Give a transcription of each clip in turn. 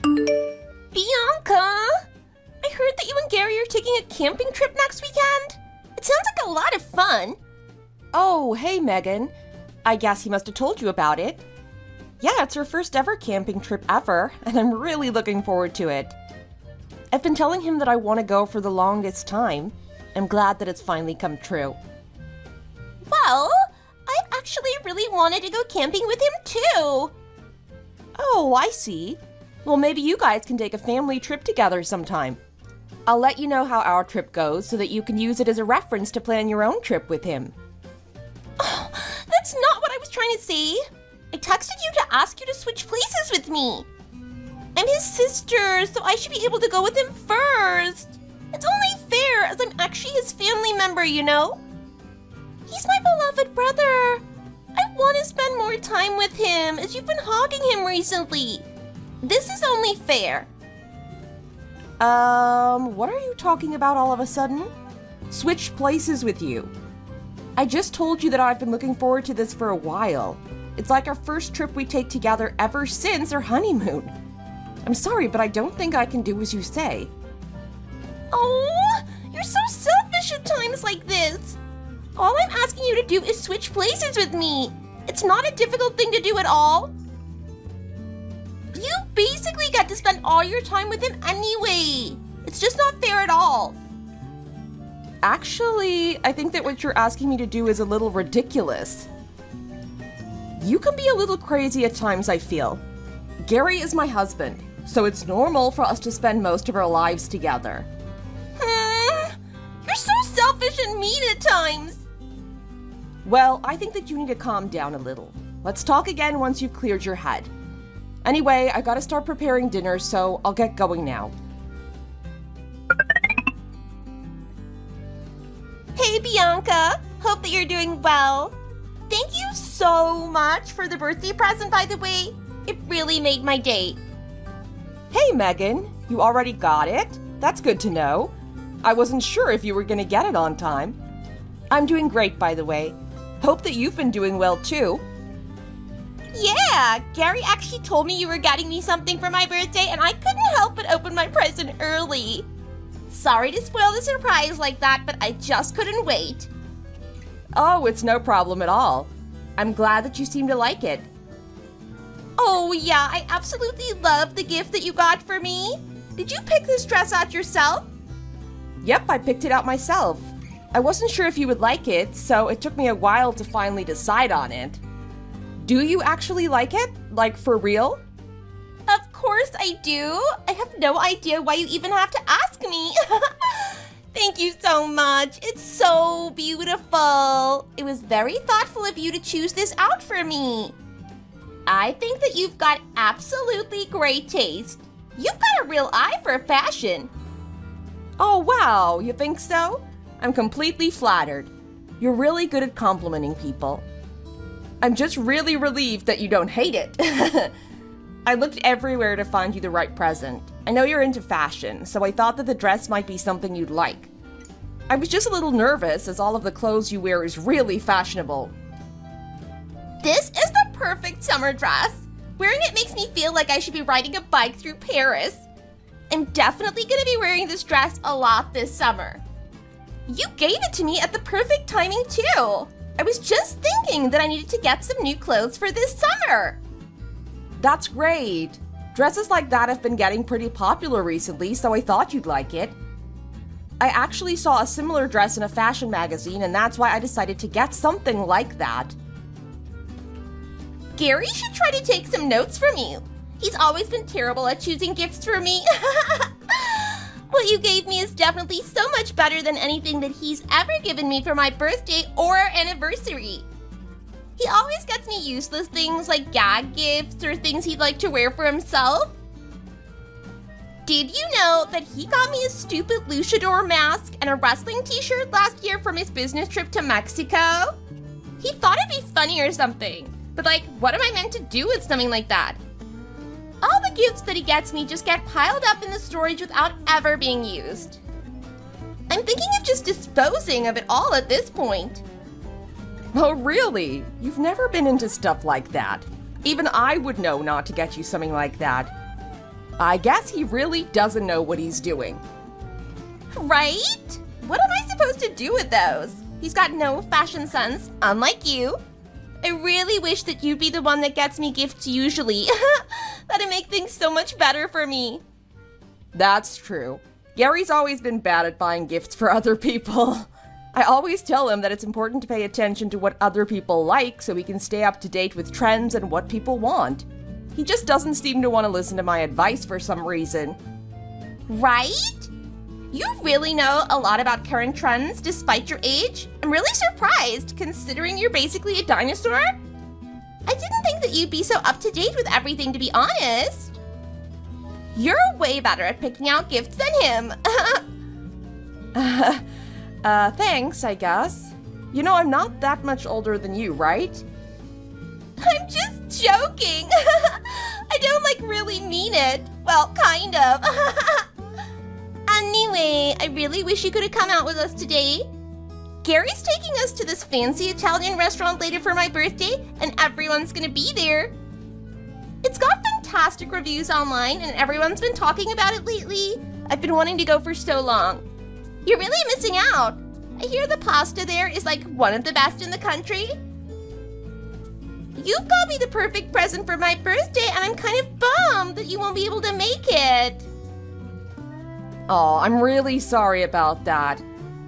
Bianca! I heard that you and Gary are taking a camping trip next weekend. It sounds like a lot of fun. Oh, hey, Megan. I guess he must have told you about it. Yeah, it's our first ever camping trip ever, and I'm really looking forward to it. I've been telling him that I want to go for the longest time. I'm glad that it's finally come true. Well, I actually really wanted to go camping with him too. Oh, I see. Well, maybe you guys can take a family trip together sometime. I'll let you know how our trip goes so that you can use it as a reference to plan your own trip with him. Oh, that's not what I was trying to say. I texted you to ask you to switch places with me. I'm his sister, so I should be able to go with him first. It's only fair, as I'm actually his family member, you know? He's my beloved brother. I want to spend more time with him, as you've been hogging him recently. This is only fair. What are you talking about all of a sudden? Switch places with you. I just told you that I've been looking forward to this for a while. It's like our first trip we take together ever since our honeymoon. I'm sorry, but I don't think I can do as you say. Oh, you're so selfish at times like this. All I'm asking you to do is switch places with me. It's not a difficult thing to do at all. You basically get to spend all your time with him anyway. It's just not fair at all. Actually, I think that what you're asking me to do is a little ridiculous. You can be a little crazy at times, I feel. Gary is my husband, so it's normal for us to spend most of our lives together. You're so selfish and mean at times. Well, I think that you need to calm down a little. Let's talk again once you've cleared your head. Anyway, I gotta start preparing dinner, so I'll get going now. Hey, Bianca. Hope that you're doing well. Thank you so much for the birthday present, by the way. It really made my day. Hey, Megan. You already got it? That's good to know. I wasn't sure if you were gonna get it on time. I'm doing great, by the way. Hope that you've been doing well, too. Yeah, Gary actually told me you were getting me something for my birthday, and I couldn't help but open my present early. Sorry to spoil the surprise like that, but I just couldn't wait. Oh, it's no problem at all. I'm glad that you seem to like it. Oh yeah, I absolutely love the gift that you got for me. Did you pick this dress out yourself? Yep, I picked it out myself. I wasn't sure if you would like it, so it took me a while to finally decide on it. Do you actually like it? Like, for real? Of course I do. I have no idea why you even have to ask me. Thank you so much. It's so beautiful. It was very thoughtful of you to choose this out for me. I think that you've got absolutely great taste. You've got a real eye for fashion. Oh, wow, you think so? I'm completely flattered. You're really good at complimenting people. I'm just really relieved that you don't hate it. I looked everywhere to find you the right present. I know you're into fashion, so I thought that the dress might be something you'd like. I was just a little nervous as all of the clothes you wear is really fashionable. This is the perfect summer dress. Wearing it makes me feel like I should be riding a bike through Paris. I'm definitely gonna be wearing this dress a lot this summer. You gave it to me at the perfect timing too. I was just thinking that I needed to get some new clothes for this summer. That's great. Dresses like that have been getting pretty popular recently, so I thought you'd like it. I actually saw a similar dress in a fashion magazine, and that's why I decided to get something like that. Gary should try to take some notes from you. He's always been terrible at choosing gifts for me. What you gave me is definitely so much better than anything that he's ever given me for my birthday or anniversary. He always gets me useless things like gag gifts or things he'd like to wear for himself. Did you know that he got me a stupid luchador mask and a wrestling t-shirt last year from his business trip to Mexico? He thought it'd be funny or something, but like, what am I meant to do with something like that? All the gifts that he gets me just get piled up in the storage without ever being used. I'm thinking of just disposing of it all at this point. Oh, really? You've never been into stuff like that. Even I would know not to get you something like that. I guess he really doesn't know what he's doing. Right? What am I supposed to do with those? He's got no fashion sense, unlike you. I really wish that you'd be the one that gets me gifts usually. That'd make things so much better for me. That's true. Gary's always been bad at buying gifts for other people. I always tell him that it's important to pay attention to what other people like so he can stay up to date with trends and what people want. He just doesn't seem to want to listen to my advice for some reason. Right? You really know a lot about current trends despite your age? I'm really surprised, considering you're basically a dinosaur. I didn't think that you'd be so up to date with everything, to be honest. You're way better at picking out gifts than him. Thanks, I guess. You know, I'm not that much older than you, right? I'm just joking. I don't really mean it. Well, kind of. Anyway, I really wish you could have come out with us today. Gary's taking us to this fancy Italian restaurant later for my birthday, and everyone's gonna be there. It's got fantastic reviews online, and everyone's been talking about it lately. I've been wanting to go for so long. You're really missing out. I hear the pasta there is one of the best in the country. You've got me the perfect present for my birthday, and I'm kind of bummed that you won't be able to make it. Oh, I'm really sorry about that.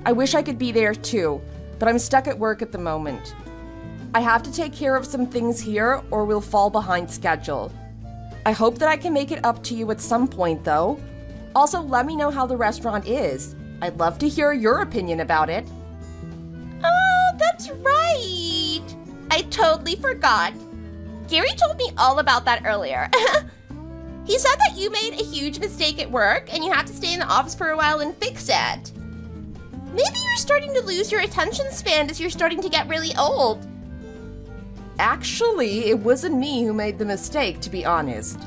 I wish I could be there too, but I'm stuck at work at the moment. I have to take care of some things here or we'll fall behind schedule. I hope that I can make it up to you at some point though. Also, let me know how the restaurant is. I'd love to hear your opinion about it. Oh, that's right. I totally forgot. Gary told me all about that earlier. He said that you made a huge mistake at work and you have to stay in the office for a while and fix it. Maybe you're starting to lose your attention span as you're starting to get really old. Actually, it wasn't me who made the mistake, to be honest.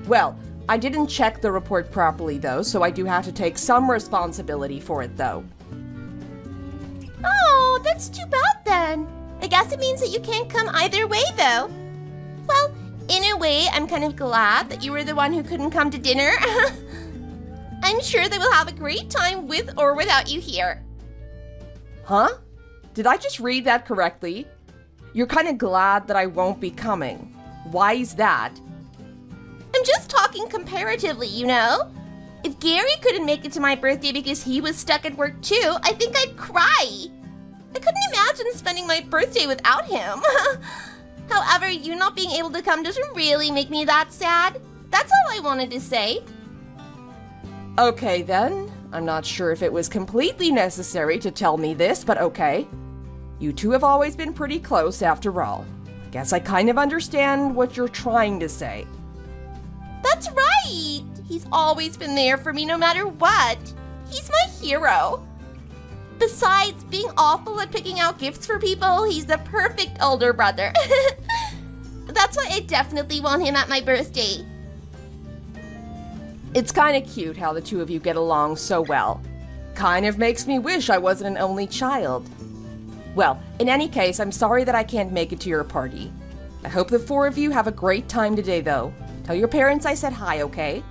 Well, I didn't check the report properly though, so I do have to take some responsibility for it though. Oh, that's too bad then. I guess it means that you can't come either way though. Well, in a way, I'm kind of glad that you were the one who couldn't come to dinner. I'm sure they will have a great time with or without you here. Huh? Did I just read that correctly? You're kind of glad that I won't be coming. Why is that? I'm just talking comparatively, you know? If Gary couldn't make it to my birthday because he was stuck at work too, I think I'd cry. I couldn't imagine spending my birthday without him. However, you not being able to come doesn't really make me that sad. That's all I wanted to say. Okay then. I'm not sure if it was completely necessary to tell me this, but okay. You two have always been pretty close after all. Guess I kind of understand what you're trying to say. That's right! He's always been there for me no matter what. He's my hero. Besides being awful at picking out gifts for people, he's the perfect older brother. That's why I definitely want him at my birthday. It's kind of cute how the two of you get along so well. Kind of makes me wish I wasn't an only child. Well, in any case, I'm sorry that I can't make it to your party. I hope the four of you have a great time today, though. Tell your parents I said hi, okay?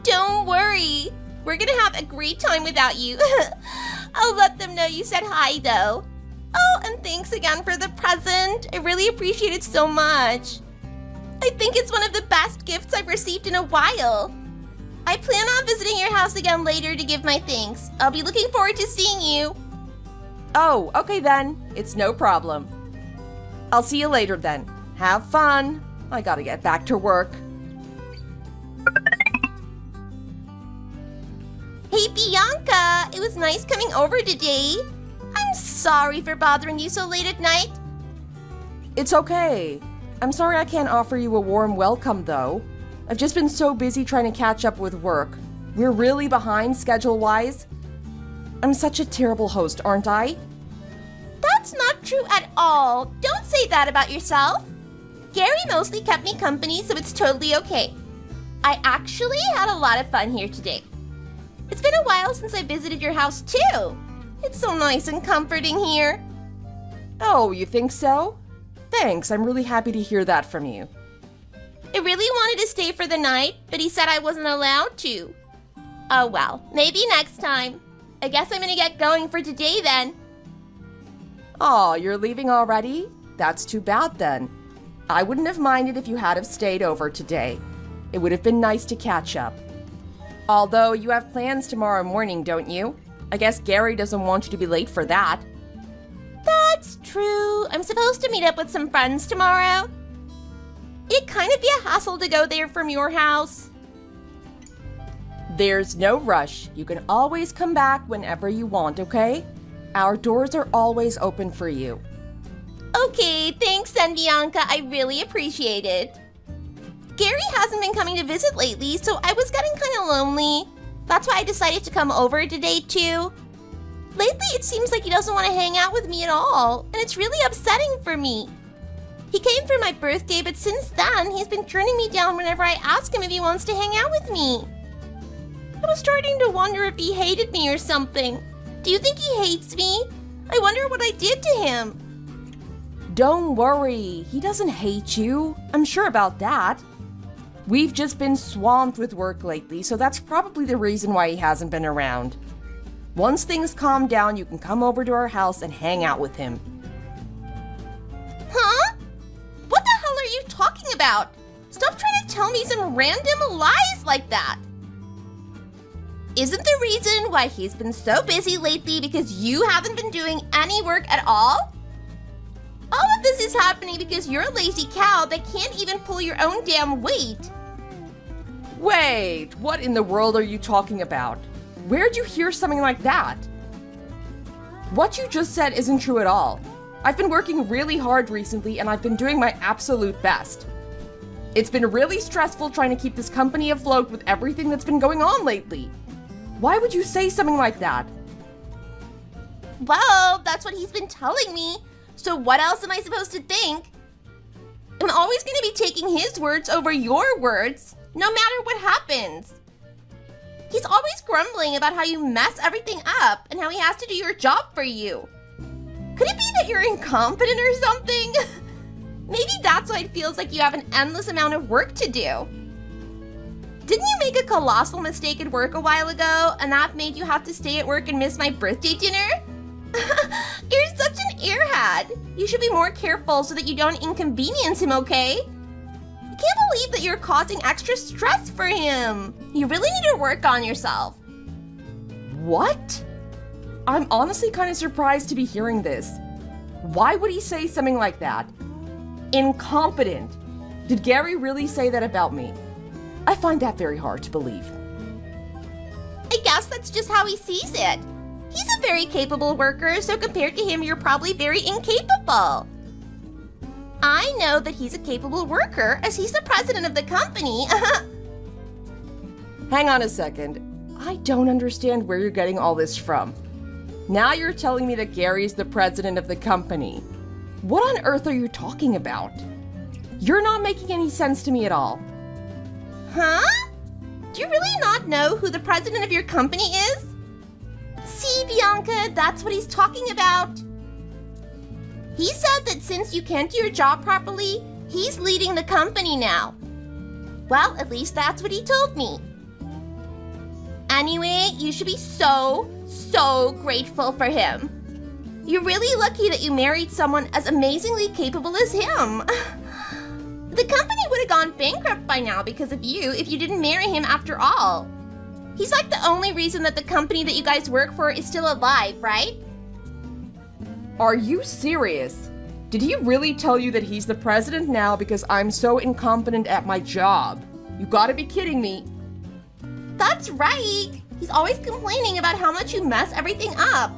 Don't worry. We're gonna have a great time without you. I'll let them know you said hi, though. Oh, and thanks again for the present. I really appreciate it so much. I think it's one of the best gifts I've received in a while. I plan on visiting your house again later to give my thanks. I'll be looking forward to seeing you. Oh, okay then. It's no problem. I'll see you later then. Have fun. I gotta get back to work. Hey, Bianca, it was nice coming over today. I'm sorry for bothering you so late at night. It's okay. I'm sorry I can't offer you a warm welcome, though. I've just been so busy trying to catch up with work. We're really behind schedule-wise. I'm such a terrible host, aren't I? That's not true at all. Don't say that about yourself. Gary mostly kept me company, so it's totally okay. I actually had a lot of fun here today. It's been a while since I visited your house, too. It's so nice and comforting here. Oh, you think so? Thanks, I'm really happy to hear that from you. I I really wanted to stay for the night, but he said I wasn't allowed to. Oh well, maybe next time. I guess I'm gonna get going for today then. Aw, you're leaving already? That's too bad then. I wouldn't have minded if you had have stayed over today. It would have been nice to catch up. Although you have plans tomorrow morning, don't you? I guess Gary doesn't want you to be late for that. That's true. I'm supposed to meet up with some friends tomorrow. It'd kind of be a hassle to go there from your house. There's no rush. You can always come back whenever you want, okay? Our doors are always open for you. Okay, thanks then, Bianca. I really appreciate it. Gary hasn't been coming to visit lately, so I was getting kind of lonely. That's why I decided to come over today, too. Lately, it seems like he doesn't want to hang out with me at all, and it's really upsetting for me. He came for my birthday, but since then, he's been turning me down whenever I ask him if he wants to hang out with me. I was starting to wonder if he hated me or something. Do you think he hates me? I wonder what I did to him. Don't worry, he doesn't hate you. I'm sure about that. We've just been swamped with work lately, so that's probably the reason why he hasn't been around. Once things calm down, you can come over to our house and hang out with him. Huh? What the hell are you talking about? Stop trying to tell me some random lies like that. Isn't the reason why he's been so busy lately because you haven't been doing any work at all? All of this is happening because you're a lazy cow that can't even pull your own damn weight. Wait, what in the world are you talking about? Where'd you hear something like that? What you just said isn't true at all. I've been working really hard recently and I've been doing my absolute best. It's been really stressful trying to keep this company afloat with everything that's been going on lately. Why would you say something like that? Well, that's what he's been telling me. So what else am I supposed to think? I'm always going to be taking his words over your words, no matter what happens. He's always grumbling about how you mess everything up and how he has to do your job for you. Could it be that you're incompetent or something? Maybe that's why it feels like you have an endless amount of work to do. Didn't you make a colossal mistake at work a while ago, and that made you have to stay at work and miss my birthday dinner? You're such an airhead. You should be more careful so that you don't inconvenience him, okay? I can't believe that you're causing extra stress for him. You really need to work on yourself. What? I'm honestly kind of surprised to be hearing this. Why would he say something like that? Incompetent. Did Gary really say that about me? I find that very hard to believe. I guess that's just how he sees it. He's a very capable worker, so compared to him, you're probably very incapable. I know that he's a capable worker, as he's the president of the company. Hang on a second. I don't understand where you're getting all this from. Now you're telling me that Gary's the president of the company. What on earth are you talking about? You're not making any sense to me at all. Huh? Do you really not know who the president of your company is? See, Bianca, that's what he's talking about. He said that since you can't do your job properly, he's leading the company now. Well, at least that's what he told me. Anyway, you should be so grateful for him. You're really lucky that you married someone as amazingly capable as him. The company would have gone bankrupt by now because of you if you didn't marry him after all. He's like the only reason that the company that you guys work for is still alive, right? Are you serious? Did he really tell you that he's the president now because I'm so incompetent at my job? You gotta be kidding me. That's right. He's always complaining about how much you mess everything up.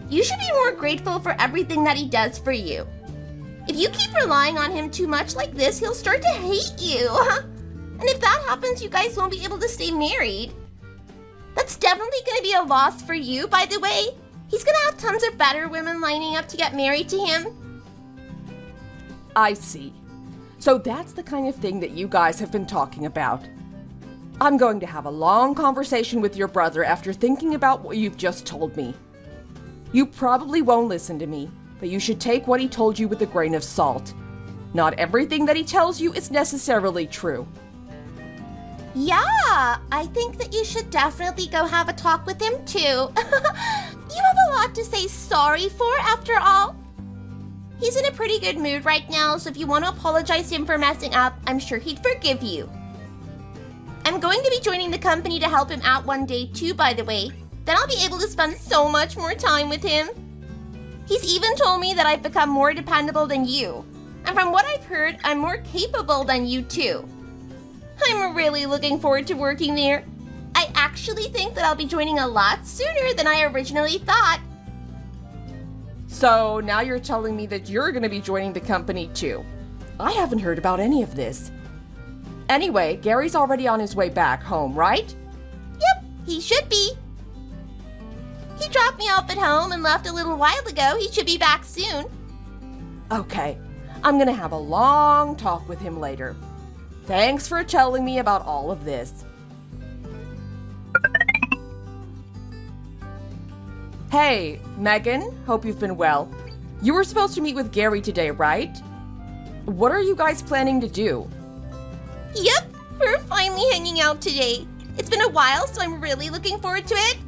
You should be more grateful for everything that he does for you. If you keep relying on him too much like this, he'll start to hate you. And if that happens, you guys won't be able to stay married. That's definitely going to be a loss for you, by the way. He's going to have tons of better women lining up to get married to him. I see. So that's the kind of thing that you guys have been talking about. I'm going to have a long conversation with your brother after thinking about what you've just told me. You probably won't listen to me, but you should take what he told you with a grain of salt. Not everything that he tells you is necessarily true. Yeah, I think that you should definitely go have a talk with him too. You have a lot to say sorry for after all. He's in a pretty good mood right now, so if you want to apologize to him for messing up, I'm sure he'd forgive you. I'm going to be joining the company to help him out one day too, by the way. Then I'll be able to spend so much more time with him. He's even told me that I've become more dependable than you. And from what I've heard, I'm more capable than you too. I'm really looking forward to working there. I actually think that I'll be joining a lot sooner than I originally thought. So now you're telling me that you're going to be joining the company too. I haven't heard about any of this. Anyway, Gary's already on his way back home, right? Yep, he should be. He dropped me off at home and left a little while ago. He should be back soon. Okay, I'm going to have a long talk with him later. Thanks for telling me about all of this. Hey, Megan, hope you've been well. You were supposed to meet with Gary today, right? What are you guys planning to do? Yep, we're finally hanging out today. It's been a while, so I'm really looking forward to it.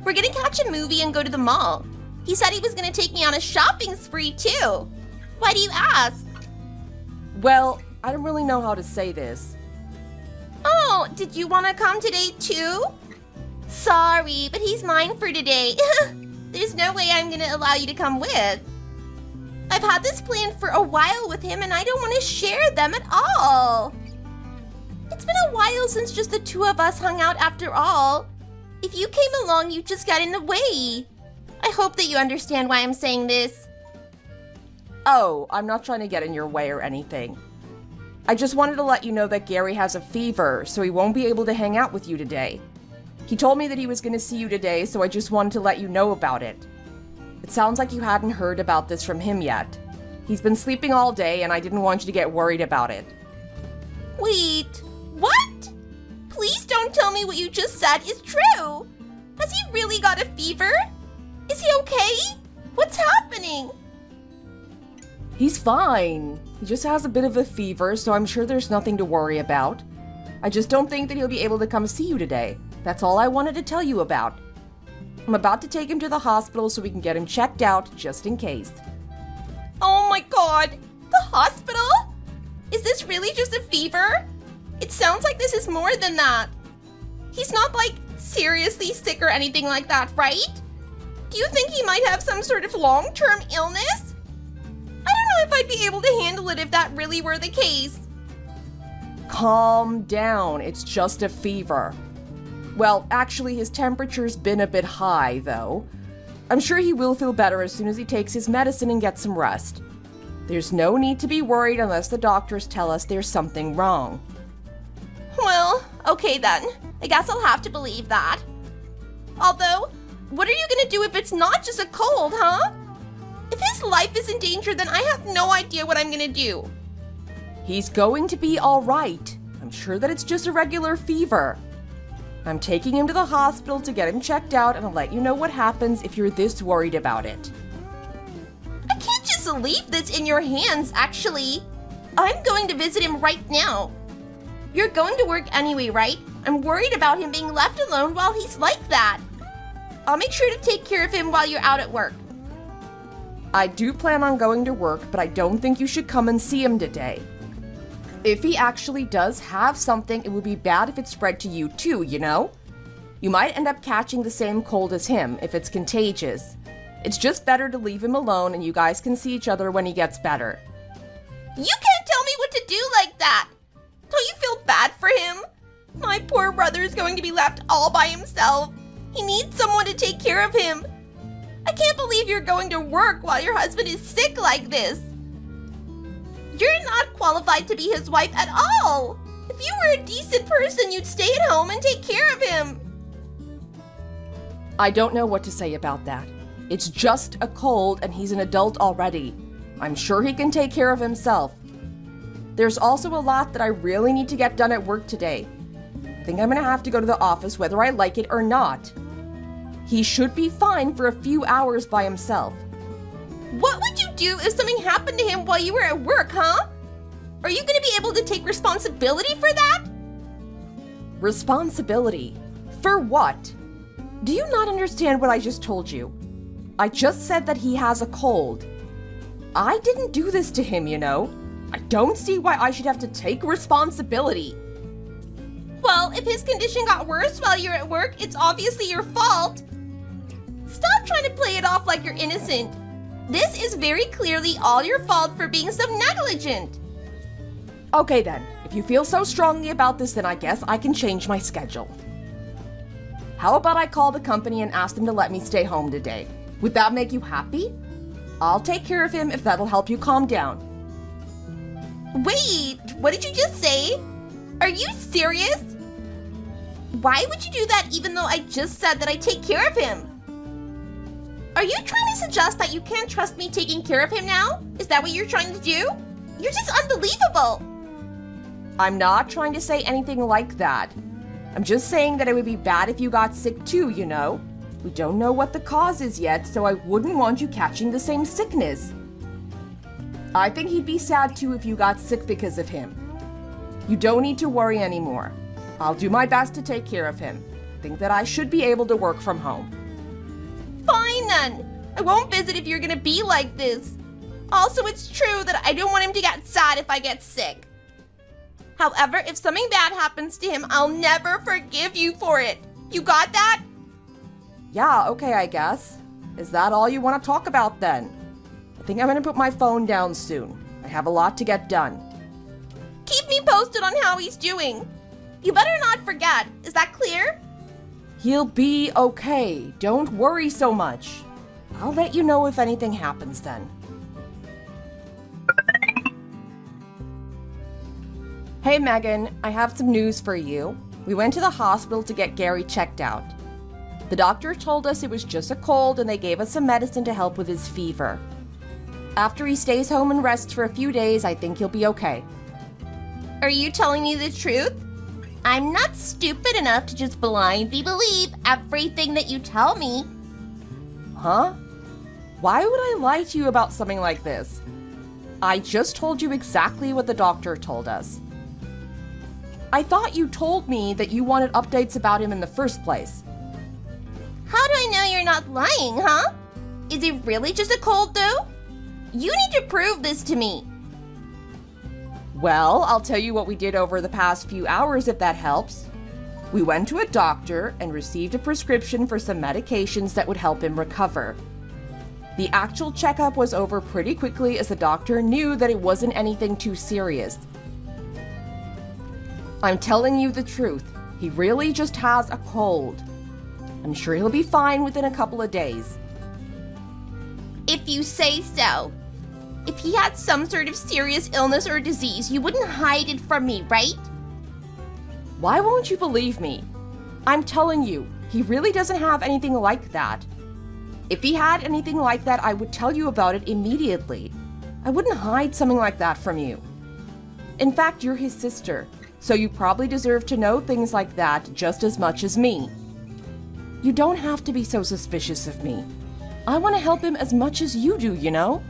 We're gonna catch a movie and go to the mall. He said he was gonna take me on a shopping spree too. Why do you ask? Well, I don't really know how to say this. Oh, did you want to come today too? Sorry, but he's mine for today. There's no way I'm gonna allow you to come with. I've had this plan for a while with him and I don't want to share them at all. It's been a while since just the two of us hung out after all. If you came along, you just got in the way. I hope that you understand why I'm saying this. Oh, I'm not trying to get in your way or anything. I just wanted to let you know that Gary has a fever, so he won't be able to hang out with you today. He told me that he was going to see you today, so I just wanted to let you know about it. It sounds like you hadn't heard about this from him yet. He's been sleeping all day, and I didn't want you to get worried about it. Wait, what? Please don't tell me what you just said is true. Has he really got a fever? Is he okay? What's happening? He's fine. He just has a bit of a fever, so I'm sure there's nothing to worry about. I just don't think that he'll be able to come see you today. That's all I wanted to tell you about. I'm about to take him to the hospital so we can get him checked out, just in case. Oh my god! The hospital? Is this really just a fever? It sounds like this is more than that. He's not, like, seriously sick or anything like that, right? Do you think he might have some sort of long-term illness? I don't know if I'd be able to handle it if that really were the case. Calm down, it's just a fever. Well, actually, his temperature's been a bit high, though. I'm sure he will feel better as soon as he takes his medicine and gets some rest. There's no need to be worried unless the doctors tell us there's something wrong. Well, okay then. I guess I'll have to believe that. Although, what are you gonna do if it's not just a cold, huh? If his life is in danger, then I have no idea what I'm gonna do. He's going to be all right. I'm sure that it's just a regular fever. I'm taking him to the hospital to get him checked out, and I'll let you know what happens if you're this worried about it. I can't just leave this in your hands, actually. I'm going to visit him right now. You're going to work anyway, right? I'm worried about him being left alone while he's like that. I'll make sure to take care of him while you're out at work. I do plan on going to work, but I don't think you should come and see him today. If he actually does have something, it would be bad if it spread to you too, you know? You might end up catching the same cold as him if it's contagious. It's just better to leave him alone and you guys can see each other when he gets better. You can't tell me what to do like that! Don't you feel bad for him? My poor brother is going to be left all by himself. He needs someone to take care of him. I can't believe you're going to work while your husband is sick like this. You're not qualified to be his wife at all. If you were a decent person, you'd stay at home and take care of him. I don't know what to say about that. It's just a cold and he's an adult already. I'm sure he can take care of himself. There's also a lot that I really need to get done at work today. I think I'm gonna have to go to the office whether I like it or not. He should be fine for a few hours by himself. What would you do if something happened to him while you were at work, huh? Are you gonna be able to take responsibility for that? Responsibility? For what? Do you not understand what I just told you? I just said that he has a cold. I didn't do this to him, you know. I don't see why I should have to take responsibility. Well, if his condition got worse while you're at work, it's obviously your fault. Stop trying to play it off like you're innocent. This is very clearly all your fault for being so negligent. Okay then, if you feel so strongly about this, then I guess I can change my schedule. How about I call the company and ask them to let me stay home today? Would that make you happy? I'll take care of him if that'll help you calm down. Wait, what did you just say? Are you serious? Why would you do that even though I just said that I take care of him? Are you trying to suggest that you can't trust me taking care of him now? Is that what you're trying to do? You're just unbelievable. I'm not trying to say anything like that. I'm just saying that it would be bad if you got sick too, you know? We don't know what the cause is yet, so I wouldn't want you catching the same sickness. I think he'd be sad too if you got sick because of him. You don't need to worry anymore. I'll do my best to take care of him. Think that I should be able to work from home. Fine then. I won't visit if you're gonna be like this. Also, it's true that I don't want him to get sad if I get sick. However, if something bad happens to him, I'll never forgive you for it. You got that? Yeah, okay, I guess. Is that all you want to talk about then? I think I'm gonna put my phone down soon. I have a lot to get done. Keep me posted on how he's doing. You better not forget. Is that clear? He'll be okay. Don't worry so much. I'll let you know if anything happens then. Hey Megan, I have some news for you. We went to the hospital to get Gary checked out. The doctor told us it was just a cold and they gave us some medicine to help with his fever. After he stays home and rests for a few days, I think he'll be okay. Are you telling me the truth? I'm not stupid enough to just blindly believe everything that you tell me. Huh? Why would I lie to you about something like this? I just told you exactly what the doctor told us. I thought you told me that you wanted updates about him in the first place. How do I know you're not lying, huh? Is it really just a cold, though? You need to prove this to me. Well, I'll tell you what we did over the past few hours if that helps. We went to a doctor and received a prescription for some medications that would help him recover. The actual checkup was over pretty quickly as the doctor knew that it wasn't anything too serious. I'm telling you the truth. He really just has a cold. I'm sure he'll be fine within a couple of days. If you say so. If he had some sort of serious illness or disease, you wouldn't hide it from me, right? Why won't you believe me? I'm telling you, he really doesn't have anything like that. If he had anything like that, I would tell you about it immediately. I wouldn't hide something like that from you. In fact, you're his sister, so you probably deserve to know things like that just as much as me. You don't have to be so suspicious of me. I want to help him as much as you do, you know?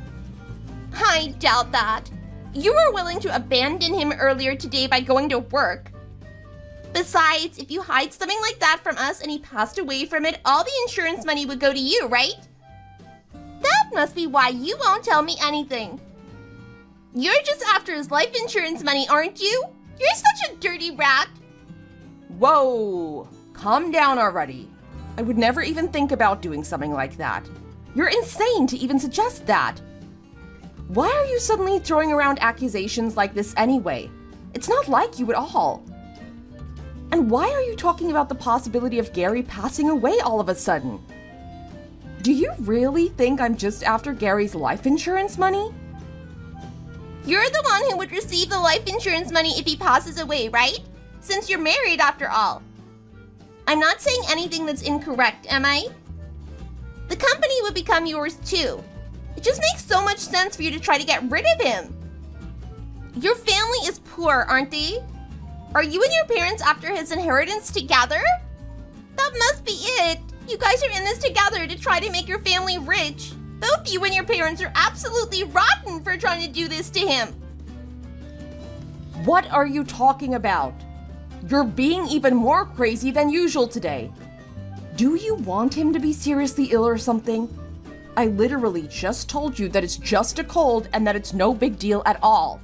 I doubt that. You were willing to abandon him earlier today by going to work. Besides, if you hide something like that from us and he passed away from it, all the insurance money would go to you, right? That must be why you won't tell me anything. You're just after his life insurance money, aren't you? You're such a dirty rat. Whoa! Calm down already. I would never even think about doing something like that. You're insane to even suggest that. Why are you suddenly throwing around accusations like this anyway? It's not like you at all. And why are you talking about the possibility of Gary passing away all of a sudden? Do you really think I'm just after Gary's life insurance money? You're the one who would receive the life insurance money if he passes away, right? Since you're married after all. I'm not saying anything that's incorrect, am I? The company would become yours too. It just makes so much sense for you to try to get rid of him. Your family is poor, aren't they? Are you and your parents after his inheritance together? That must be it. You guys are in this together to try to make your family rich. Both you and your parents are absolutely rotten for trying to do this to him. What are you talking about? You're being even more crazy than usual today. Do you want him to be seriously ill or something? I literally just told you that it's just a cold and that it's no big deal at all.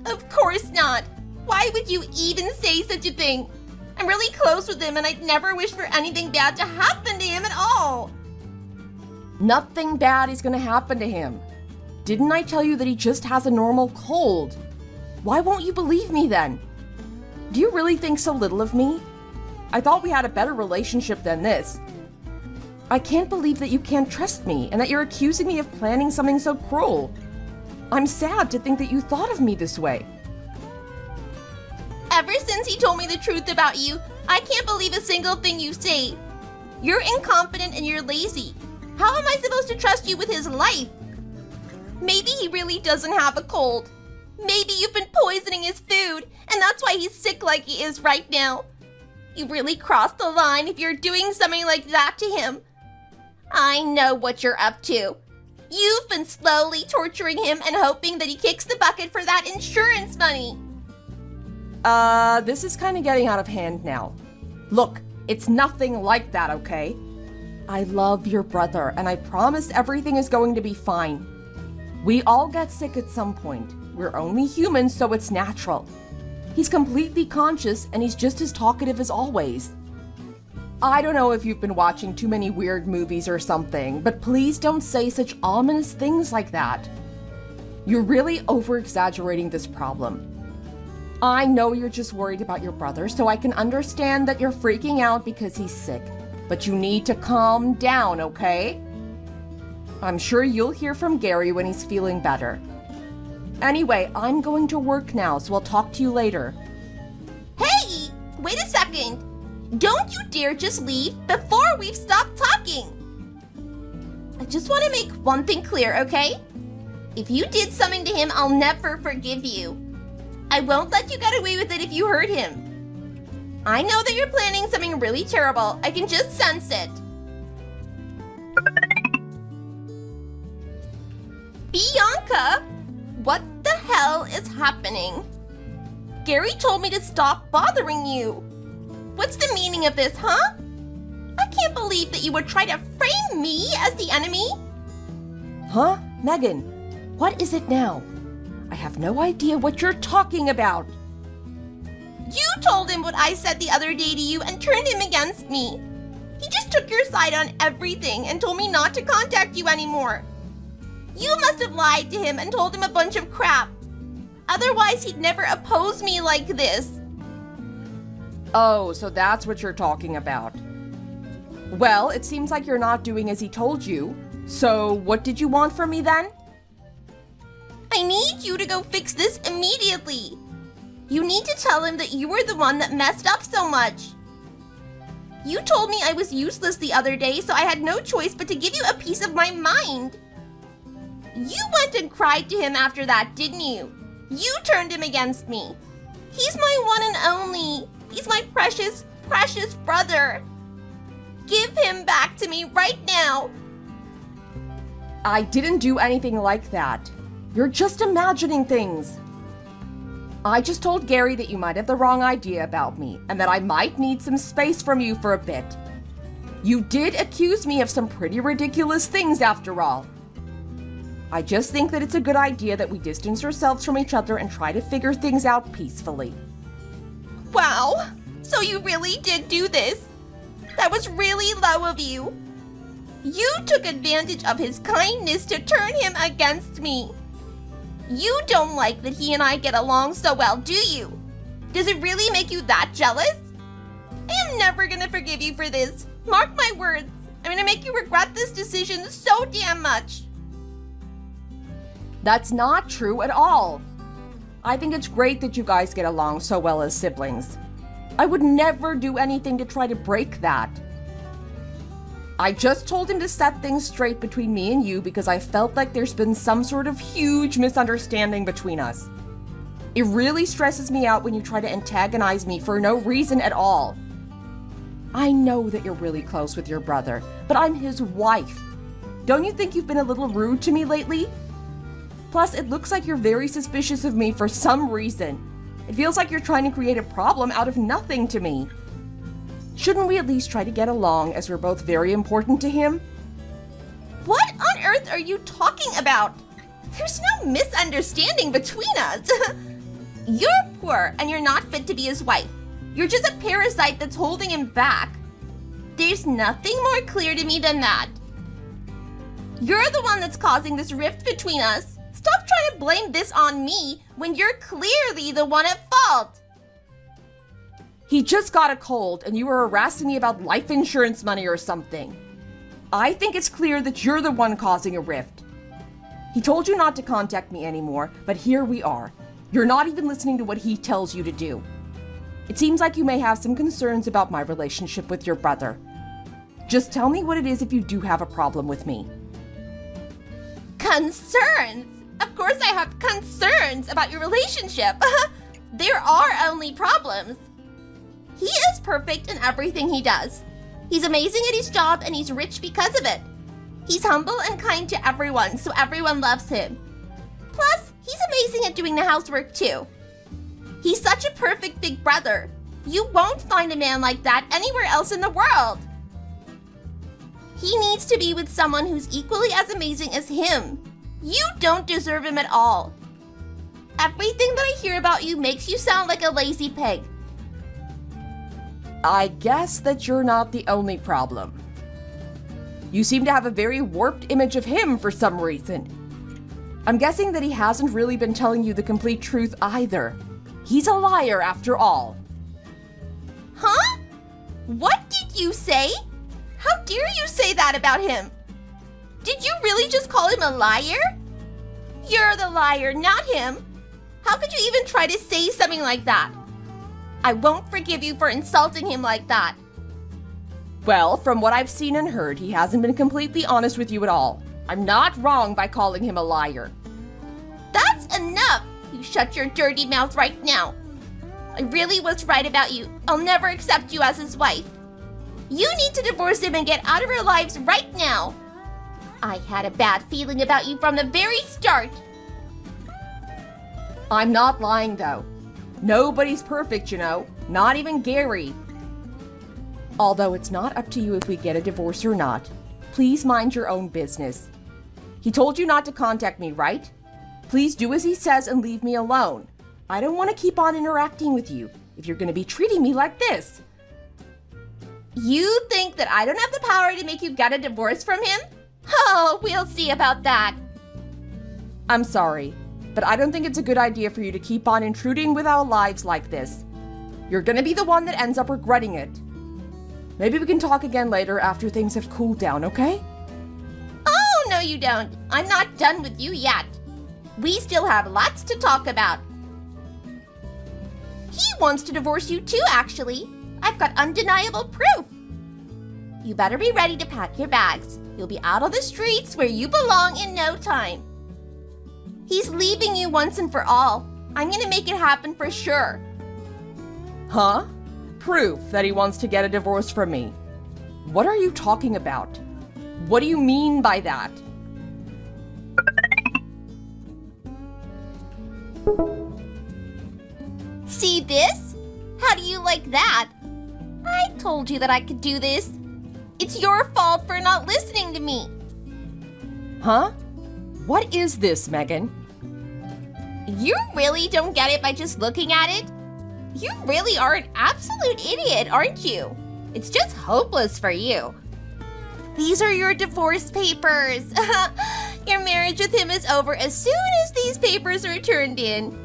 Of course not. Why would you even say such a thing? I'm really close with him and I'd never wish for anything bad to happen to him at all. Nothing bad is gonna happen to him. Didn't I tell you that he just has a normal cold? Why won't you believe me then? Do you really think so little of me? I thought we had a better relationship than this. I can't believe that you can't trust me and that you're accusing me of planning something so cruel. I'm sad to think that you thought of me this way. Ever since he told me the truth about you, I can't believe a single thing you say. You're incompetent and you're lazy. How am I supposed to trust you with his life? Maybe he really doesn't have a cold. Maybe you've been poisoning his food, and that's why he's sick like he is right now. You really crossed the line if you're doing something like that to him. I know what you're up to. You've been slowly torturing him and hoping that he kicks the bucket for that insurance money. This is kind of getting out of hand now. Look, it's nothing like that, okay? I love your brother, and I promise everything is going to be fine. We all get sick at some point. We're only humans, so it's natural. He's completely conscious, and he's just as talkative as always. I don't know if you've been watching too many weird movies or something, but please don't say such ominous things like that. You're really over-exaggerating this problem. I know you're just worried about your brother, so I can understand that you're freaking out because he's sick. But you need to calm down, okay? I'm sure you'll hear from Gary when he's feeling better. Anyway, I'm going to work now, so I'll talk to you later. Hey, wait a second. Don't you dare just leave before we've stopped talking. I just want to make one thing clear, okay? If you did something to him, I'll never forgive you. I won't let you get away with it if you hurt him. I know that you're planning something really terrible. I can just sense it. Bianca, what the hell is happening? Gary told me to stop bothering you. What's the meaning of this, huh? I can't believe that you would try to frame me as the enemy. Huh? Megan, what is it now? I have no idea what you're talking about. You told him what I said the other day to you and turned him against me. He just took your side on everything and told me not to contact you anymore. You must have lied to him and told him a bunch of crap. Otherwise, he'd never oppose me like this. Oh, so that's what you're talking about. Well, it seems like you're not doing as he told you. So what did you want from me then? I need you to go fix this immediately. You need to tell him that you were the one that messed up so much. You told me I was useless the other day, so I had no choice but to give you a piece of my mind. You went and cried to him after that, didn't you? You turned him against me. He's my one and only. He's my precious, precious brother. Give him back to me right now. I didn't do anything like that. You're just imagining things. I just told Gary that you might have the wrong idea about me and that I might need some space from you for a bit. You did accuse me of some pretty ridiculous things after all. I just think that it's a good idea that we distance ourselves from each other and try to figure things out peacefully. Wow, so you really did do this? That was really low of you. You took advantage of his kindness to turn him against me. You don't like that he and I get along so well, do you? Does it really make you that jealous? I am never gonna forgive you for this. Mark my words. I'm gonna make you regret this decision so damn much. That's not true at all. I think it's great that you guys get along so well as siblings. I would never do anything to try to break that. I just told him to set things straight between me and you because I felt like there's been some sort of huge misunderstanding between us. It really stresses me out when you try to antagonize me for no reason at all. I know that you're really close with your brother, but I'm his wife. Don't you think you've been a little rude to me lately? Plus, it looks like you're very suspicious of me for some reason. It feels like you're trying to create a problem out of nothing to me. Shouldn't we at least try to get along, as we're both very important to him? What on earth are you talking about? There's no misunderstanding between us. You're poor and you're not fit to be his wife. You're just a parasite that's holding him back. There's nothing more clear to me than that. You're the one that's causing this rift between us. Stop trying to blame this on me when you're clearly the one at fault. He just got a cold and you were harassing me about life insurance money or something. I think it's clear that you're the one causing a rift. He told you not to contact me anymore, but here we are. You're not even listening to what he tells you to do. It seems like you may have some concerns about my relationship with your brother. Just tell me what it is if you do have a problem with me. Concerns? Of course I have concerns about your relationship. There are only problems. He is perfect in everything he does. He's amazing at his job and he's rich because of it. He's humble and kind to everyone, so everyone loves him. Plus, he's amazing at doing the housework too. He's such a perfect big brother. You won't find a man like that anywhere else in the world. He needs to be with someone who's equally as amazing as him. You don't deserve him at all. Everything that I hear about you makes you sound like a lazy pig. I guess that you're not the only problem. You seem to have a very warped image of him for some reason. I'm guessing that he hasn't really been telling you the complete truth either. He's a liar after all. Huh? What did you say? How dare you say that about him? Did you really just call him a liar? You're the liar, not him. How could you even try to say something like that? I won't forgive you for insulting him like that. Well, from what I've seen and heard, he hasn't been completely honest with you at all. I'm not wrong by calling him a liar. That's enough! You shut your dirty mouth right now. I really was right about you. I'll never accept you as his wife. You need to divorce him and get out of our lives right now. I had a bad feeling about you from the very start. I'm not lying, though. Nobody's perfect, you know. Not even Gary. Although it's not up to you if we get a divorce or not. Please mind your own business. He told you not to contact me, right? Please do as he says and leave me alone. I don't want to keep on interacting with you if you're going to be treating me like this. You think that I don't have the power to make you get a divorce from him? Oh, we'll see about that. I'm sorry, but I don't think it's a good idea for you to keep on intruding with our lives like this. You're going to be the one that ends up regretting it. Maybe we can talk again later after things have cooled down, okay? Oh, no you don't. I'm not done with you yet. We still have lots to talk about. He wants to divorce you too, actually. I've got undeniable proof. You better be ready to pack your bags. You'll be out on the streets where you belong in no time. He's leaving you once and for all. I'm gonna make it happen for sure. Huh? Proof that he wants to get a divorce from me. What are you talking about? What do you mean by that? See this? How do you like that? I told you that I could do this. It's your fault for not listening to me. Huh? What is this, Megan? You really don't get it by just looking at it? You really are an absolute idiot, aren't you? It's just hopeless for you. These are your divorce papers. Your marriage with him is over as soon as these papers are turned in.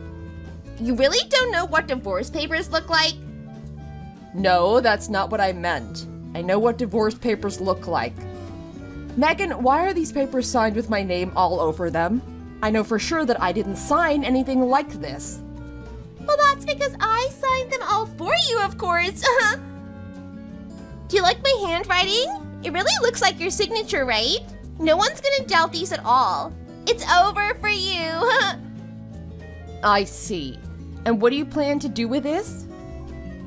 You really don't know what divorce papers look like? No, that's not what I meant. I know what divorce papers look like. Megan, why are these papers signed with my name all over them? I know for sure that I didn't sign anything like this. Well, that's because I signed them all for you, of course. Do you like my handwriting? It really looks like your signature, right? No one's gonna doubt these at all. It's over for you. I see. And what do you plan to do with this?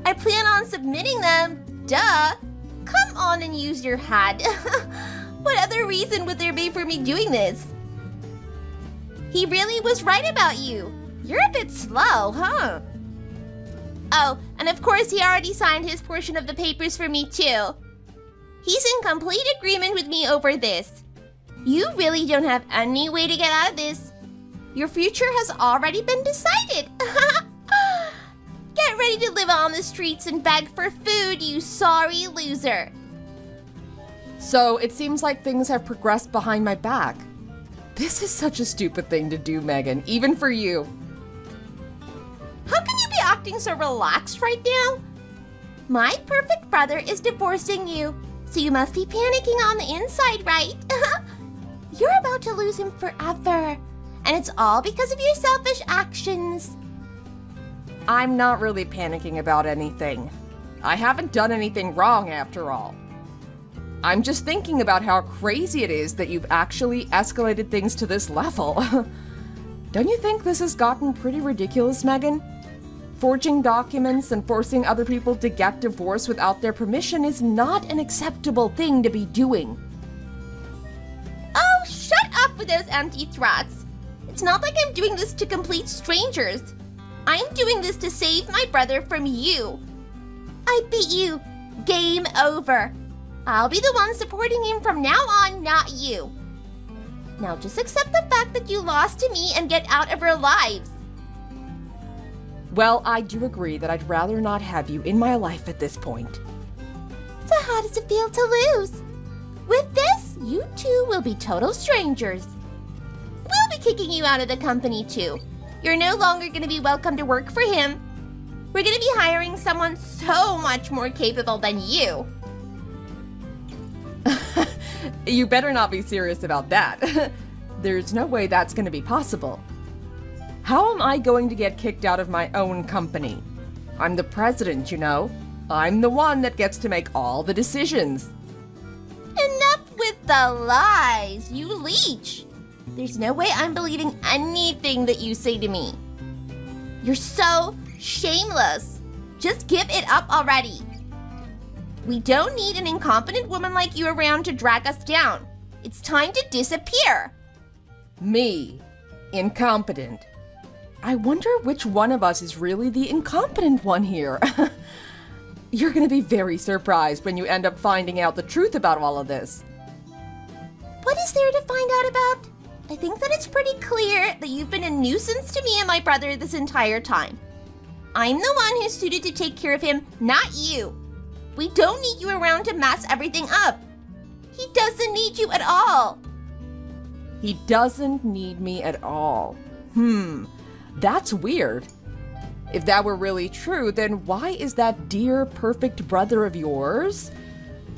I plan on submitting them. Duh. Come on and use your head. What other reason would there be for me doing this? He really was right about you. You're a bit slow, huh? Oh, and of course he already signed his portion of the papers for me too. He's in complete agreement with me over this. You really don't have any way to get out of this. Your future has already been decided. Get ready to live on the streets and beg for food, you sorry loser. So it seems like things have progressed behind my back. This is such a stupid thing to do, Megan, even for you. How can you be acting so relaxed right now? My perfect brother is divorcing you, so you must be panicking on the inside, right? You're about to lose him forever, and it's all because of your selfish actions. I'm not really panicking about anything. I haven't done anything wrong after all. I'm just thinking about how crazy it is that you've actually escalated things to this level. Don't you think this has gotten pretty ridiculous, Megan? Forging documents and forcing other people to get divorced without their permission is not an acceptable thing to be doing. Oh, shut up with those empty threats. It's not like I'm doing this to complete strangers. I'm doing this to save my brother from you. I beat you. Game over. I'll be the one supporting him from now on, not you. Now just accept the fact that you lost to me and get out of our lives. Well, I do agree that I'd rather not have you in my life at this point. So how does it feel to lose? With this, you two will be total strangers. We'll be kicking you out of the company too. You're no longer going to be welcome to work for him. We're going to be hiring someone so much more capable than you. You better not be serious about that. There's no way that's going to be possible. How am I going to get kicked out of my own company? I'm the president, you know. I'm the one that gets to make all the decisions. Enough with the lies, you leech. There's no way I'm believing anything that you say to me. You're so shameless. Just give it up already. We don't need an incompetent woman like you around to drag us down. It's time to disappear. Me? Incompetent? I wonder which one of us is really the incompetent one here. You're gonna be very surprised when you end up finding out the truth about all of this. What is there to find out about? I think that it's pretty clear that you've been a nuisance to me and my brother this entire time. I'm the one who's suited to take care of him, not you. We don't need you around to mess everything up. He doesn't need you at all. He doesn't need me at all. That's weird. If that were really true, then why is that dear, perfect brother of yours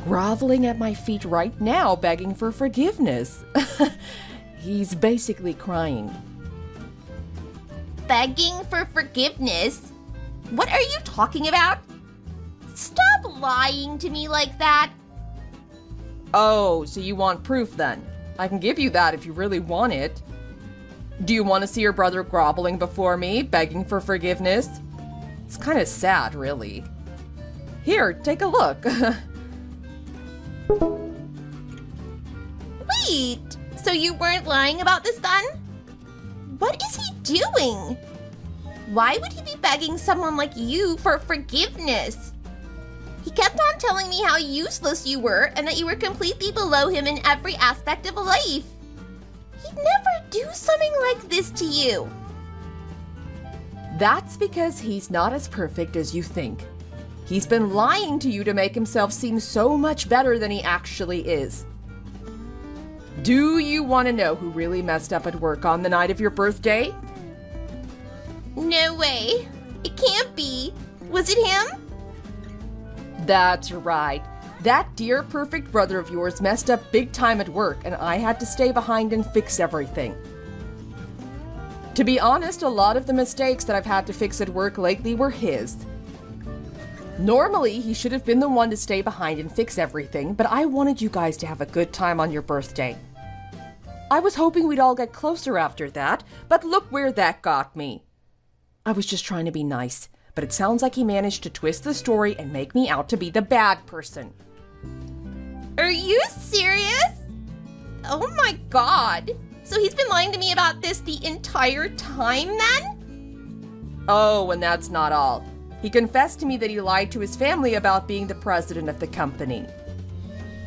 groveling at my feet right now, begging for forgiveness? He's basically crying. Begging for forgiveness? What are you talking about? Stop lying to me like that. Oh, so you want proof then? I can give you that if you really want it. Do you want to see your brother groveling before me, begging for forgiveness? It's kind of sad, really. Here, take a look. Wait, so you weren't lying about this then? What is he doing? Why would he be begging someone like you for forgiveness? He kept on telling me how useless you were and that you were completely below him in every aspect of life. He'd never do something like this to you. That's because he's not as perfect as you think. He's been lying to you to make himself seem so much better than he actually is. Do you want to know who really messed up at work on the night of your birthday? No way. It can't be. Was it him? That's right. That dear perfect brother of yours messed up big time at work, and I had to stay behind and fix everything. To be honest, a lot of the mistakes that I've had to fix at work lately were his. Normally, he should have been the one to stay behind and fix everything, but I wanted you guys to have a good time on your birthday. I was hoping we'd all get closer after that, but look where that got me. I was just trying to be nice, but it sounds like he managed to twist the story and make me out to be the bad person. Are you serious? Oh my god. So he's been lying to me about this the entire time then? Oh, and that's not all. He confessed to me that he lied to his family about being the president of the company.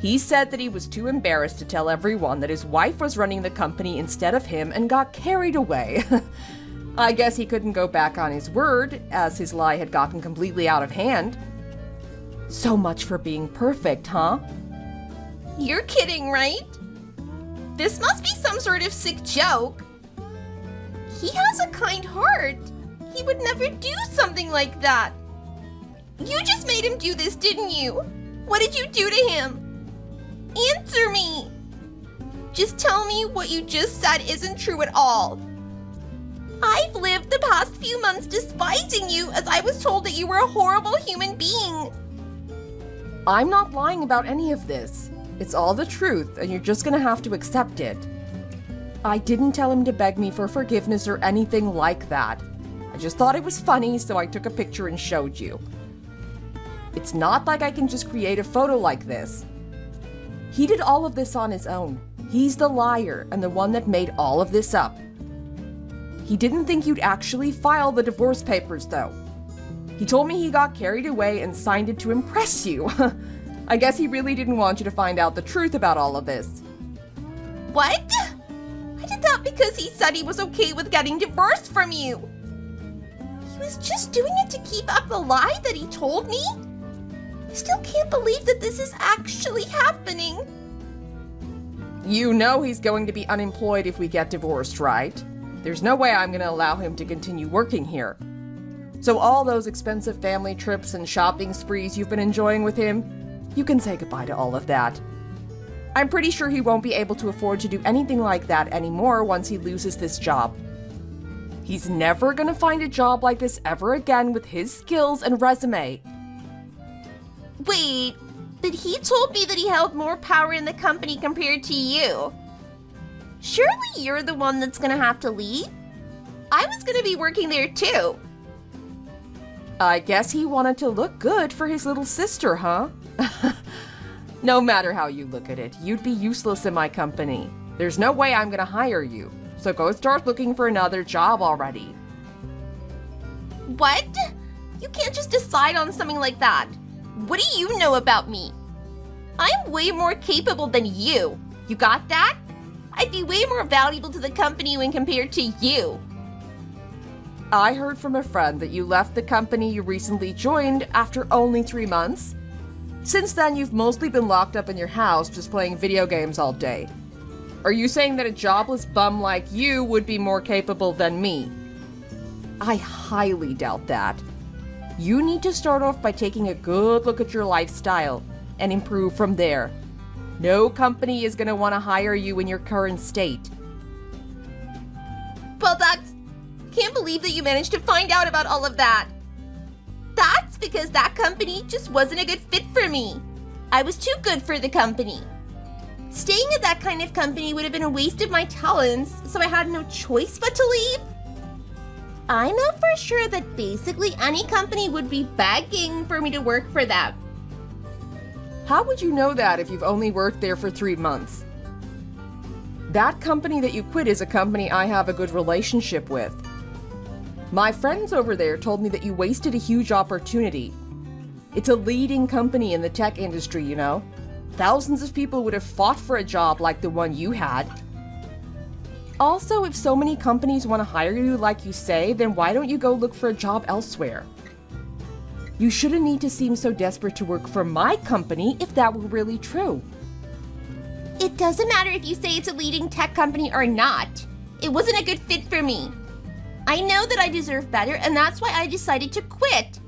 He said that he was too embarrassed to tell everyone that his wife was running the company instead of him and got carried away. I guess he couldn't go back on his word, as his lie had gotten completely out of hand. So much for being perfect, huh? You're kidding, right? This must be some sort of sick joke. He has a kind heart. He would never do something like that. You just made him do this, didn't you? What did you do to him? Answer me! Just tell me what you just said isn't true at all. I've lived the past few months despising you as I was told that you were a horrible human being. I'm not lying about any of this. It's all the truth, and you're just gonna have to accept it. I didn't tell him to beg me for forgiveness or anything like that. I just thought it was funny, so I took a picture and showed you. It's not like I can just create a photo like this. He did all of this on his own. He's the liar and the one that made all of this up. He didn't think you'd actually file the divorce papers, though. He told me he got carried away and signed it to impress you. I guess he really didn't want you to find out the truth about all of this. What? I did that because he said he was okay with getting divorced from you. He was just doing it to keep up the lie that he told me? I still can't believe that this is actually happening. You know he's going to be unemployed if we get divorced, right? There's no way I'm going to allow him to continue working here. So all those expensive family trips and shopping sprees you've been enjoying with him, you can say goodbye to all of that. I'm pretty sure he won't be able to afford to do anything like that anymore once he loses this job. He's never gonna find a job like this ever again with his skills and resume. Wait, but he told me that he held more power in the company compared to you. Surely you're the one that's gonna have to leave? I was gonna be working there too. I guess he wanted to look good for his little sister, huh? No matter how you look at it, you'd be useless in my company. There's no way I'm gonna hire you, so go start looking for another job already. What? You can't just decide on something like that. What do you know about me? I'm way more capable than you. You got that? I'd be way more valuable to the company when compared to you. I heard from a friend that you left the company you recently joined after only 3 months. Since then, you've mostly been locked up in your house just playing video games all day. Are you saying that a jobless bum like you would be more capable than me? I highly doubt that. You need to start off by taking a good look at your lifestyle and improve from there. No company is going to want to hire you in your current state. Well, can't believe that you managed to find out about all of that. That's because that company just wasn't a good fit for me. I was too good for the company. Staying at that kind of company would have been a waste of my talents, so I had no choice but to leave. I know for sure that basically any company would be begging for me to work for them. How would you know that if you've only worked there for 3 months? That company that you quit is a company I have a good relationship with. My friends over there told me that you wasted a huge opportunity. It's a leading company in the tech industry, you know. Thousands of people would have fought for a job like the one you had. Also, if so many companies want to hire you like you say, then why don't you go look for a job elsewhere? You shouldn't need to seem so desperate to work for my company if that were really true. It doesn't matter if you say it's a leading tech company or not. It wasn't a good fit for me. I know that I deserve better, and that's why I decided to quit.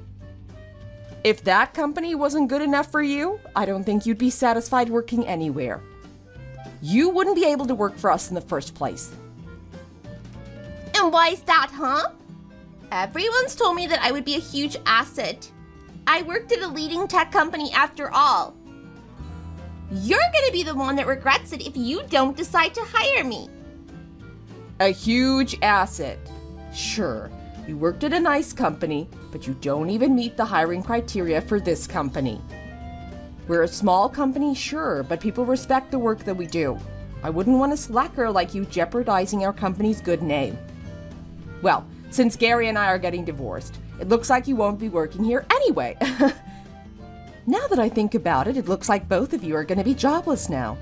If that company wasn't good enough for you, I don't think you'd be satisfied working anywhere. You wouldn't be able to work for us in the first place. And why is that, huh? Everyone's told me that I would be a huge asset. I worked at a leading tech company after all. You're gonna be the one that regrets it if you don't decide to hire me. A huge asset. Sure, you worked at a nice company, but you don't even meet the hiring criteria for this company. We're a small company, sure, but people respect the work that we do. I wouldn't want a slacker like you jeopardizing our company's good name. Well, since Gary and I are getting divorced, it looks like you won't be working here anyway. Now that I think about it, it looks like both of you are going to be jobless now.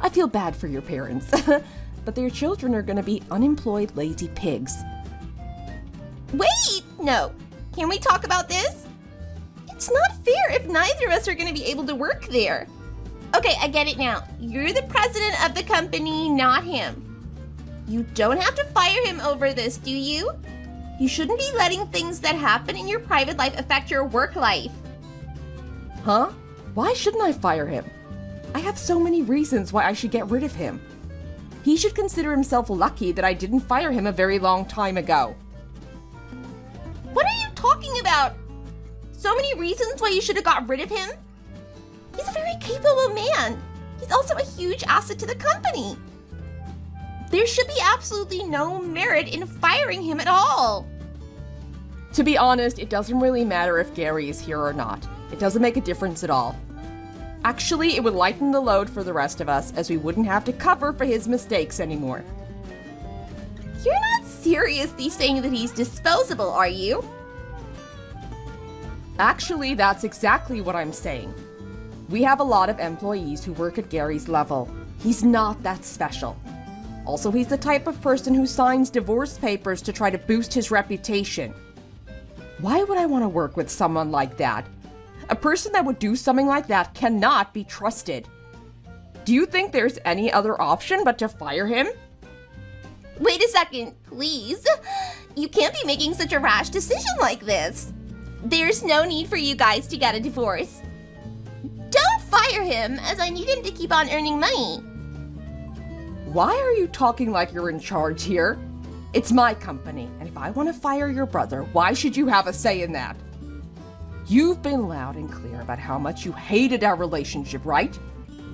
I feel bad for your parents, but their children are going to be unemployed lazy pigs. Wait, no. Can we talk about this? It's not fair if neither of us are going to be able to work there. Okay, I get it now. You're the president of the company, not him. You don't have to fire him over this, do you? You shouldn't be letting things that happen in your private life affect your work life. Huh? Why shouldn't I fire him? I have so many reasons why I should get rid of him. He should consider himself lucky that I didn't fire him a very long time ago. What are you talking about? So many reasons why you should have got rid of him? He's a very capable man. He's also a huge asset to the company. There should be absolutely no merit in firing him at all. To be honest, it doesn't really matter if Gary is here or not. It doesn't make a difference at all. Actually, it would lighten the load for the rest of us, as we wouldn't have to cover for his mistakes anymore. You're not seriously saying that he's disposable, are you? Actually, that's exactly what I'm saying. We have a lot of employees who work at Gary's level. He's not that special. Also, he's the type of person who signs divorce papers to try to boost his reputation. Why would I want to work with someone like that? A person that would do something like that cannot be trusted. Do you think there's any other option but to fire him? Wait a second, please. You can't be making such a rash decision like this. There's no need for you guys to get a divorce. Don't fire him, as I need him to keep on earning money. Why are you talking like you're in charge here? It's my company, and if I want to fire your brother, why should you have a say in that? You've been loud and clear about how much you hated our relationship, right?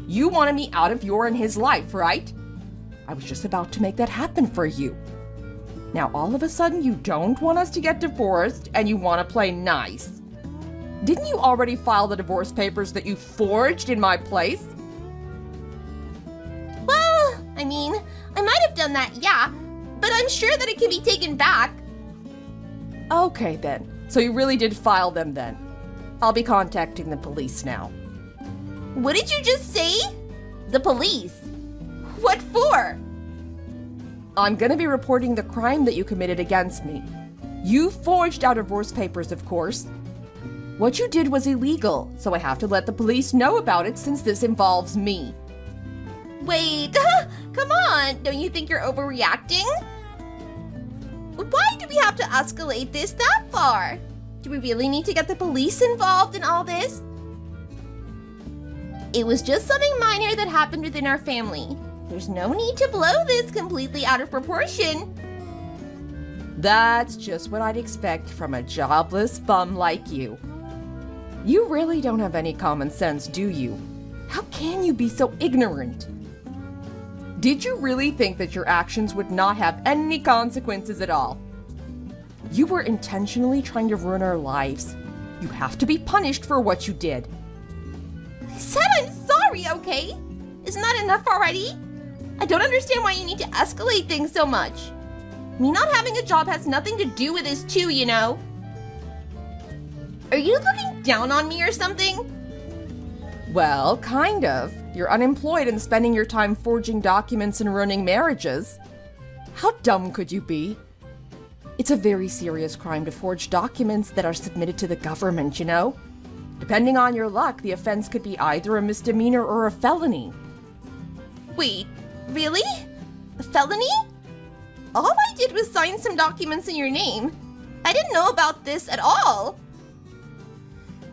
You wanted me out of your and his life, right? I was just about to make that happen for you. Now all of a sudden you don't want us to get divorced and you want to play nice. Didn't you already file the divorce papers that you forged in my place? Well, I mean, I might have done that, yeah, but I'm sure that it can be taken back. Okay then, so you really did file them then. I'll be contacting the police now. What did you just say? The police? What for? I'm gonna be reporting the crime that you committed against me. You forged our divorce papers, of course. What you did was illegal, so I have to let the police know about it since this involves me. Wait, come on, don't you think you're overreacting? Why do we have to escalate this that far? Do we really need to get the police involved in all this? It was just something minor that happened within our family. There's no need to blow this completely out of proportion. That's just what I'd expect from a jobless bum like you. You really don't have any common sense, do you? How can you be so ignorant? Did you really think that your actions would not have any consequences at all? You were intentionally trying to ruin our lives. You have to be punished for what you did. I said I'm sorry, okay? Isn't that enough already? I don't understand why you need to escalate things so much. Me not having a job has nothing to do with this too, you know? Are you looking down on me or something? Well, kind of. You're unemployed and spending your time forging documents and ruining marriages. How dumb could you be? It's a very serious crime to forge documents that are submitted to the government, you know? Depending on your luck, the offense could be either a misdemeanor or a felony. Wait, really? A felony? All I did was sign some documents in your name. I didn't know about this at all.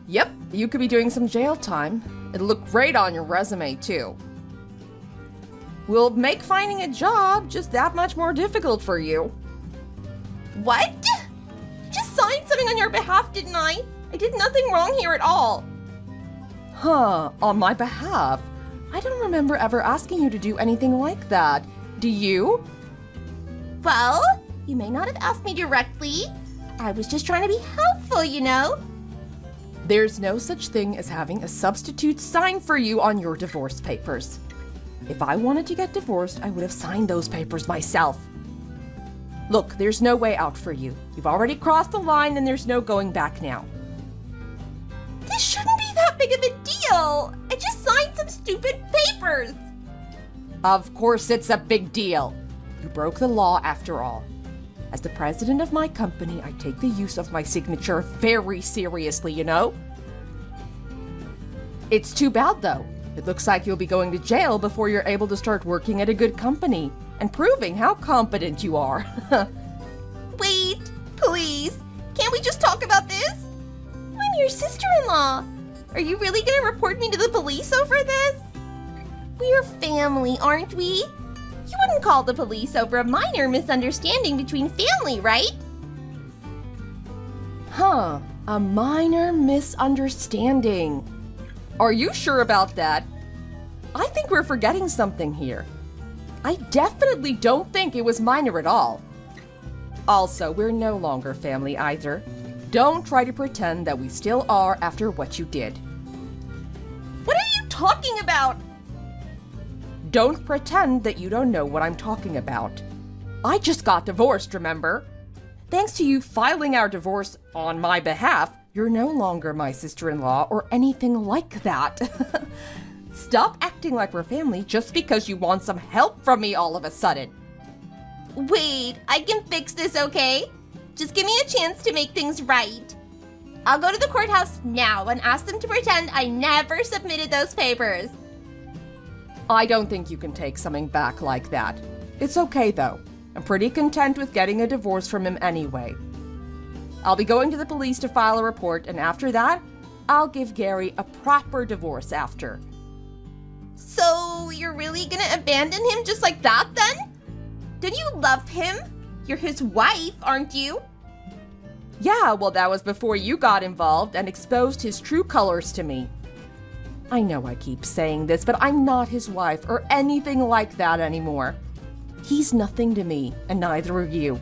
Yep, you could be doing some jail time. It'll look great on your resume, too. We'll make finding a job just that much more difficult for you. What? Just signed something on your behalf, didn't I? I did nothing wrong here at all. Huh, on my behalf? I don't remember ever asking you to do anything like that. Do you? Well, you may not have asked me directly. I was just trying to be helpful, you know? There's no such thing as having a substitute sign for you on your divorce papers. If I wanted to get divorced, I would have signed those papers myself. Look, there's no way out for you. You've already crossed the line and there's no going back now. This shouldn't be that big of a deal. I just signed some stupid papers. Of course it's a big deal. You broke the law after all. As the president of my company, I take the use of my signature very seriously, you know? It's too bad, though. It looks like you'll be going to jail before you're able to start working at a good company and proving how competent you are. Wait, please. Can't we just talk about this? I'm your sister-in-law. Are you really gonna report me to the police over this? We're family, aren't we? You wouldn't call the police over a minor misunderstanding between family, right? Huh, a minor misunderstanding. Are you sure about that? I think we're forgetting something here. I definitely don't think it was minor at all. Also, we're no longer family either. Don't try to pretend that we still are after what you did. What are you talking about? Don't pretend that you don't know what I'm talking about. I just got divorced, remember? Thanks to you filing our divorce on my behalf, you're no longer my sister-in-law or anything like that. Stop acting like we're family just because you want some help from me all of a sudden. Wait, I can fix this, okay? Just give me a chance to make things right. I'll go to the courthouse now and ask them to pretend I never submitted those papers. I don't think you can take something back like that. It's okay, though. I'm pretty content with getting a divorce from him anyway. I'll be going to the police to file a report, and after that, I'll give Gary a proper divorce after. So, you're really gonna abandon him just like that, then? Don't you love him? You're his wife, aren't you? Yeah, well, that was before you got involved and exposed his true colors to me. I know I keep saying this, but I'm not his wife or anything like that anymore. He's nothing to me, and neither are you.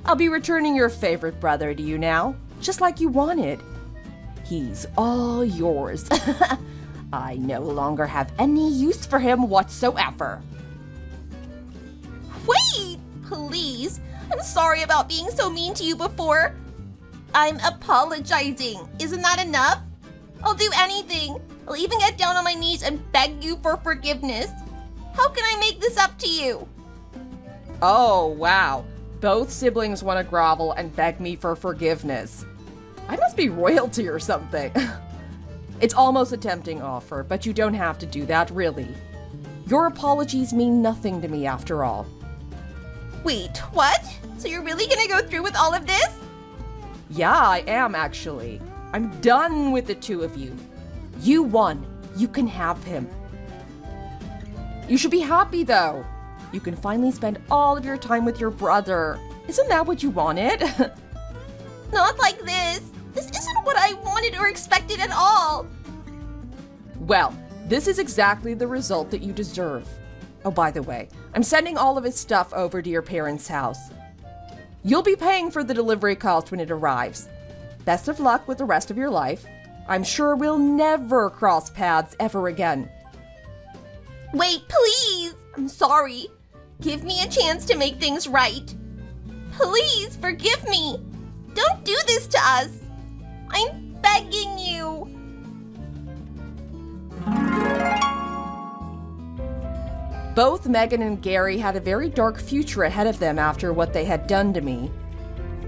I'll be returning your favorite brother to you now, just like you wanted. He's all yours. I no longer have any use for him whatsoever. Wait, please. I'm sorry about being so mean to you before. I'm apologizing. Isn't that enough? I'll do anything. I'll even get down on my knees and beg you for forgiveness. How can I make this up to you? Oh, wow. Both siblings want to grovel and beg me for forgiveness. I must be royalty or something. It's almost a tempting offer, but you don't have to do that, really. Your apologies mean nothing to me after all. Wait, what? So you're really gonna go through with all of this? Yeah, I am actually. I'm done with the two of you. You won. You can have him. You should be happy, though. You can finally spend all of your time with your brother. Isn't that what you wanted? Not like this. This isn't what I wanted or expected at all. Well, this is exactly the result that you deserve. Oh, by the way, I'm sending all of his stuff over to your parents' house. You'll be paying for the delivery cost when it arrives. Best of luck with the rest of your life. I'm sure we'll never cross paths ever again. Wait, please. I'm sorry. Give me a chance to make things right. Please forgive me. Don't do this to us. I'm begging you. Both Megan and Gary had a very dark future ahead of them after what they had done to me.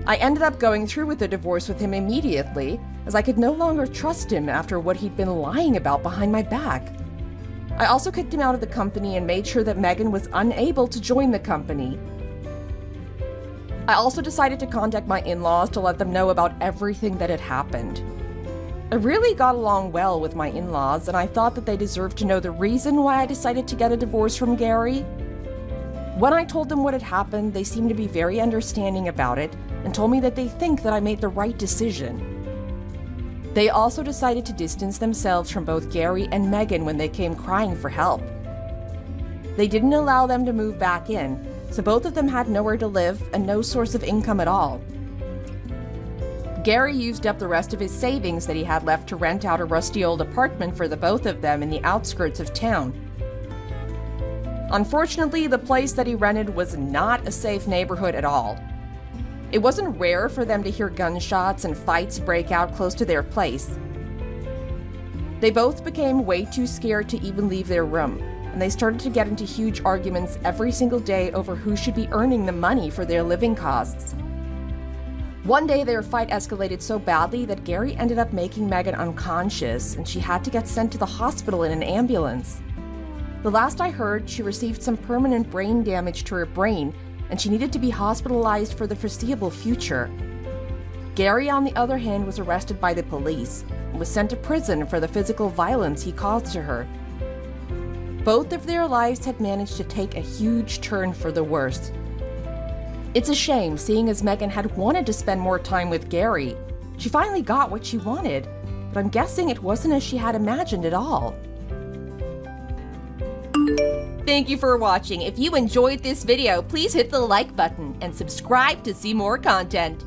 I ended up going through with the divorce with him immediately, as I could no longer trust him after what he'd been lying about behind my back. I also kicked him out of the company and made sure that Megan was unable to join the company. I also decided to contact my in-laws to let them know about everything that had happened. I really got along well with my in-laws, and I thought that they deserved to know the reason why I decided to get a divorce from Gary. When I told them what had happened, they seemed to be very understanding about it and told me that they think that I made the right decision. They also decided to distance themselves from both Gary and Megan when they came crying for help. They didn't allow them to move back in, so both of them had nowhere to live and no source of income at all. Gary used up the rest of his savings that he had left to rent out a rusty old apartment for the both of them in the outskirts of town. Unfortunately, the place that he rented was not a safe neighborhood at all. It wasn't rare for them to hear gunshots and fights break out close to their place. They both became way too scared to even leave their room, and they started to get into huge arguments every single day over who should be earning the money for their living costs. One day, their fight escalated so badly that Gary ended up making Megan unconscious, and she had to get sent to the hospital in an ambulance. The last I heard, she received some permanent brain damage to her brain, and she needed to be hospitalized for the foreseeable future. Gary, on the other hand, was arrested by the police and was sent to prison for the physical violence he caused to her. Both of their lives had managed to take a huge turn for the worse. It's a shame, seeing as Megan had wanted to spend more time with Gary. She finally got what she wanted, but I'm guessing it wasn't as she had imagined at all. Thank you for watching. If you enjoyed this video, please hit the like button and subscribe to see more content.